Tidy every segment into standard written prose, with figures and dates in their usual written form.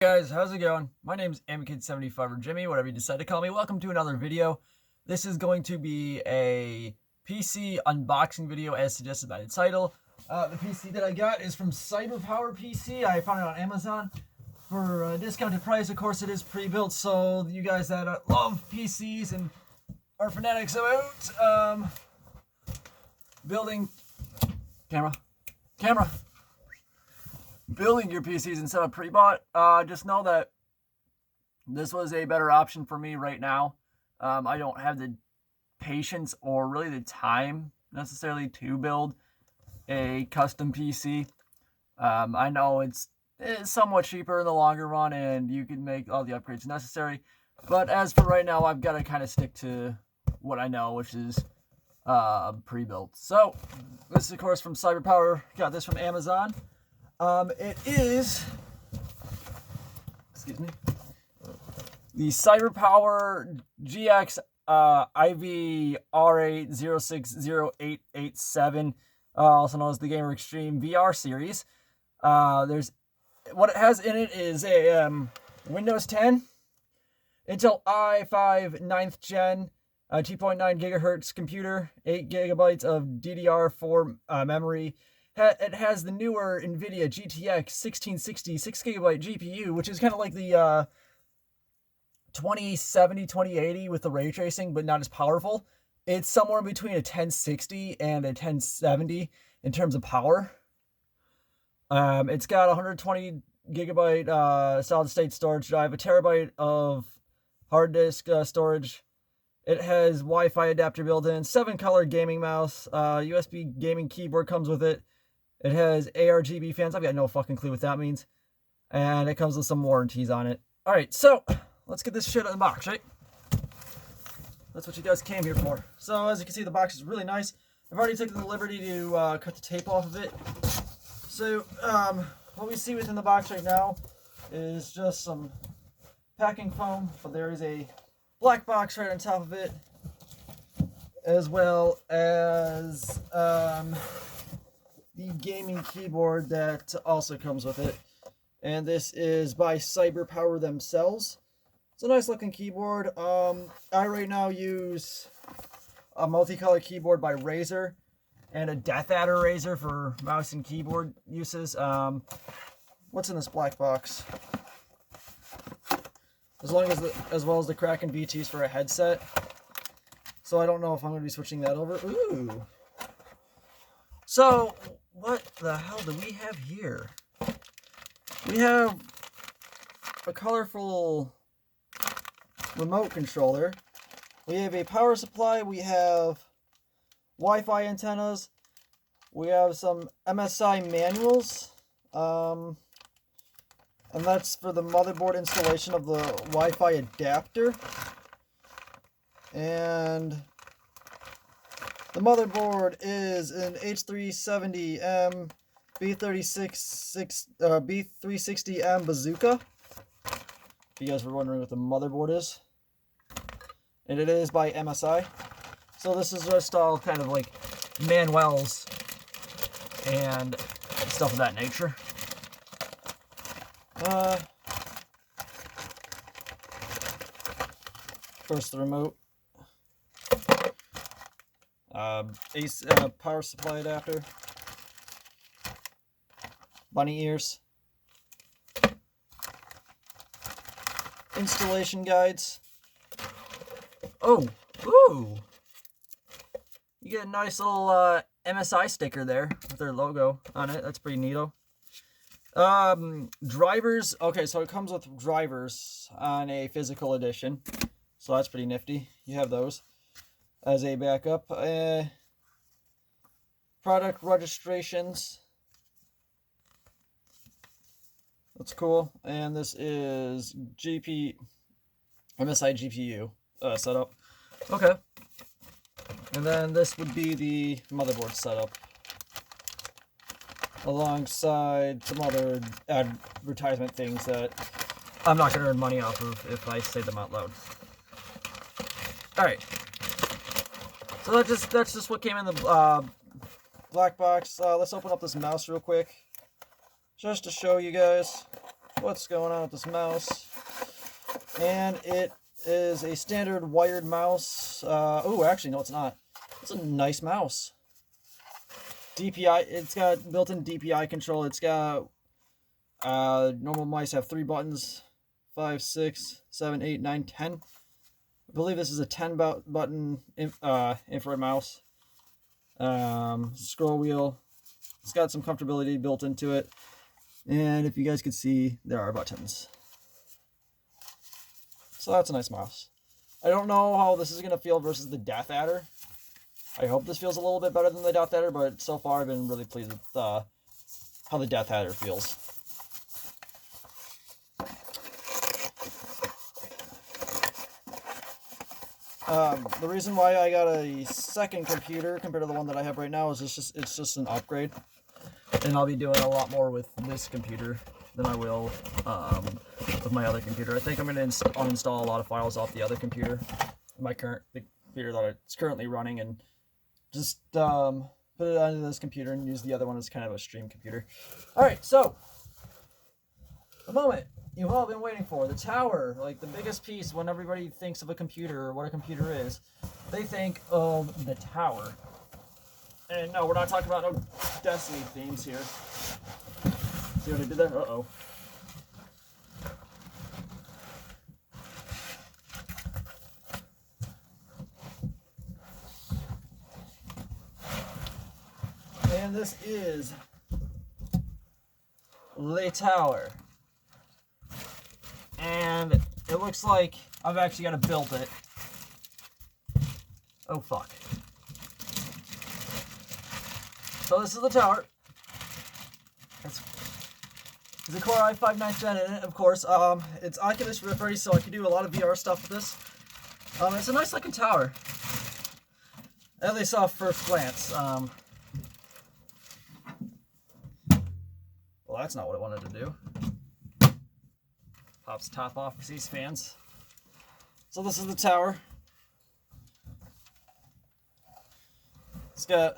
Hey guys, how's it going? My name's Amkid75 or Jimmy, whatever you decide to call me. Welcome to another video. This is going to be a PC unboxing video as suggested by the title. The PC that I got is from CyberPowerPC. I found it on Amazon for a discounted price. Of course, it is pre-built, so you guys that love PCs and are fanatics about building building your PCs instead of pre-bought, just know that this was a better option for me right now. I don't have the patience or really the time necessarily to build a custom PC. I know it's somewhat cheaper in the longer run and you can make all the upgrades necessary, but as for right now, I've got to kind of stick to what I know, which is pre-built. So this is of course from CyberPower. Got this from Amazon. It is, excuse me, the CyberPower GXiVR8060A7, also known as the Gamer Xtreme VR series. There's what it has in it is a Windows 10, Intel i5 9th gen, 2.9 gigahertz computer, 8 gigabytes of DDR4 memory. It has the newer Nvidia GTX 1660 6GB GPU, which is kind of like the 2070, 2080 with the ray tracing, but not as powerful. It's somewhere between a 1060 and a 1070 in terms of power. It's got 120 gigabyte solid state storage drive, a terabyte of hard disk storage. It has Wi-Fi adapter built in, 7-color gaming mouse, USB gaming keyboard comes with it. It has ARGB fans. I've got no fucking clue what that means. And it comes with some warranties on it. Alright, so let's get this shit in the box, right? That's what you guys came here for. So as you can see, the box is really nice. I've already taken the liberty to cut the tape off of it. So what we see within the box right now is just some packing foam, but there is a black box right on top of it, as well as the gaming keyboard that also comes with it. And this is by CyberPower themselves. It's a nice looking keyboard. I right now use a multicolor keyboard by Razer and a Death Adder Razer for mouse and keyboard uses. What's in this black box? As well as the Kraken VTs for a headset. So I don't know if I'm going to be switching that over. Ooh. So what the hell do we have here? We have a colorful remote controller. We have a power supply. We have Wi-Fi antennas. We have some MSI manuals. And that's for the motherboard installation of the Wi-Fi adapter. And the motherboard is an H370M B360M Bazooka. If you guys were wondering what the motherboard is. And it is by MSI. So this is just all kind of like manuals and stuff of that nature. First, the remote. Power supply adapter. Bunny ears. Installation guides. Oh, ooh! You get a nice little MSI sticker there with their logo on it. That's pretty neato. Drivers. Okay, so it comes with drivers on a physical edition, so that's pretty nifty. You have those as a backup. Product registrations. That's cool. And this is MSI GPU setup. Okay. And then this would be the motherboard setup, alongside some other advertisement things that I'm not going to earn money off of if I say them out loud. Alright. So that's just what came in the black box. Let's open up this mouse real quick, just to show you guys. what's going on with this mouse. And it is a standard wired mouse. Oh, actually, no, it's not. It's a nice mouse. DPI, it's got built-in DPI control. It's got, normal mice have 3 buttons, 5, 6, 7, 8, 9, 10. I believe this is a 10-button infrared mouse. Scroll wheel. It's got some comfortability built into it. And if you guys could see, there are buttons. So that's a nice mouse. I don't know how this is going to feel versus the Death Adder. I hope this feels a little bit better than the Death Adder, but so far I've been really pleased with how the Death Adder feels. The reason why I got a second computer compared to the one that I have right now is it's just an upgrade. And I'll be doing a lot more with this computer than I will with my other computer. I think I'm going to uninstall a lot of files off the other computer, the computer that it's currently running, and just put it onto this computer and use the other one as kind of a stream computer. Alright, so, the moment you've all been waiting for, the tower, like the biggest piece when everybody thinks of a computer or what a computer is, they think of the tower. And no, we're not talking about no Destiny themes here. See what I did there? Uh-oh. And this is the tower. And it looks like I've actually got to build it. Oh, fuck. So this is the tower. It's a Core i5 9th Gen in it, of course. It's Oculus Rift ready, so I can do a lot of VR stuff with this. It's a nice looking tower. At least off first glance. Well, that's not what I wanted to do. Pops the top off for these fans. So this is the tower. It's got,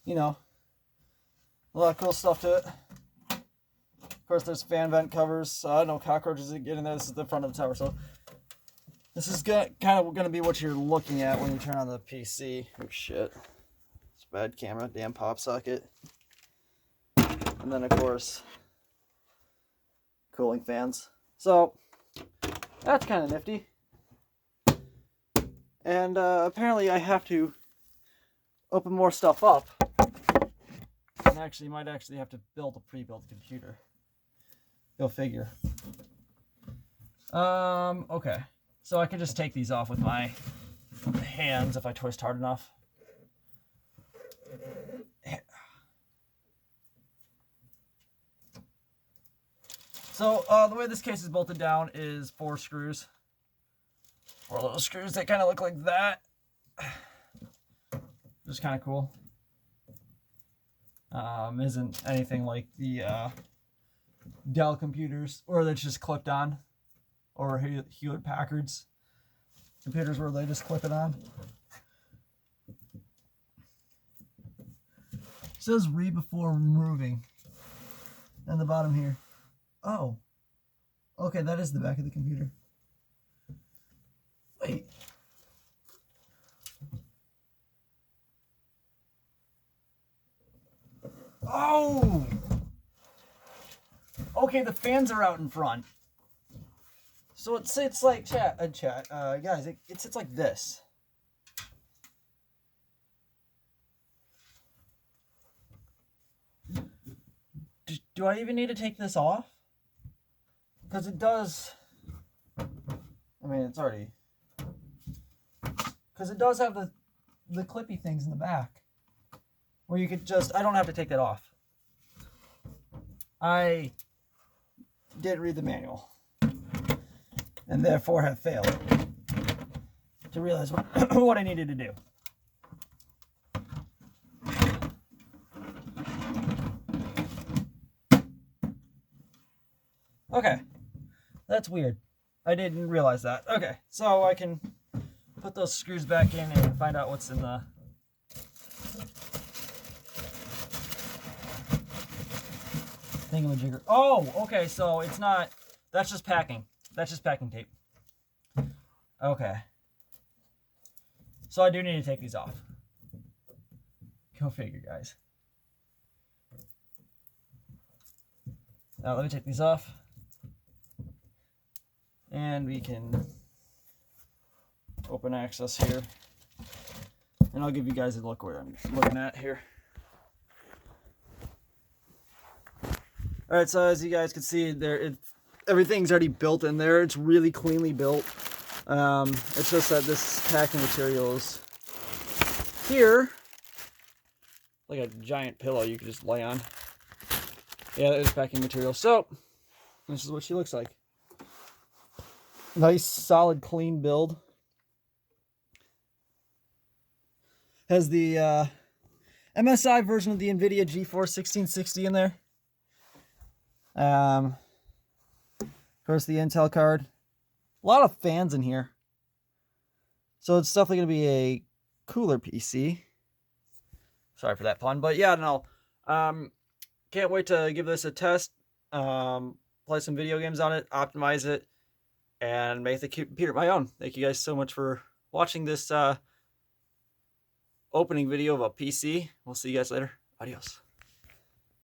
you know, a lot of cool stuff to it. Of course, there's fan vent covers. No cockroaches that get in there. This is the front of the tower. So this is kind of going to be what you're looking at when you turn on the PC. Oh, shit. It's a bad camera. Damn pop socket. And then, of course, cooling fans. So that's kind of nifty. And apparently I have to open more stuff up. And actually might actually have to build a pre-built computer. Go figure. Okay. So I can just take these off with my hands if I twist hard enough. So the way this case is bolted down is 4 screws. 4 little screws that kind of look like that. Just kind of cool. Isn't anything like the Dell computers, or that's just clipped on, or Hewlett Packard's computers where they just clip it on. It says read before removing on the bottom here. Oh, okay, that is the back of the computer. Wait. Oh! Okay, the fans are out in front. So it sits like, guys, it sits like this. Do I even need to take this off? Because it does, I mean, it's already, because it does have the clippy things in the back. Where you could just, I don't have to take that off. I didn't read the manual. And therefore have failed to realize what I needed to do. Okay. That's weird. I didn't realize that. Okay, so I can put those screws back in and find out what's in the... thingamajigger. Oh, okay, so it's not, that's just packing. That's just packing tape. Okay. So I do need to take these off. Go figure, guys. Now let me take these off. And we can open access here. And I'll give you guys a look where I'm looking at here. Alright, so as you guys can see, everything's already built in there. It's really cleanly built. It's just that this packing material is here. Like a giant pillow you can just lay on. Yeah, that is packing material. So, this is what she looks like. Nice, solid, clean build. Has the MSI version of the Nvidia GeForce 1660 in there. Of course, the Intel card. A lot of fans in here. So it's definitely going to be a cooler PC. Sorry for that pun. But yeah, no. Can't wait to give this a test. Play some video games on it. Optimize it. And make the computer my own. Thank you guys so much for watching this opening video of a PC. We'll see you guys later. Adios.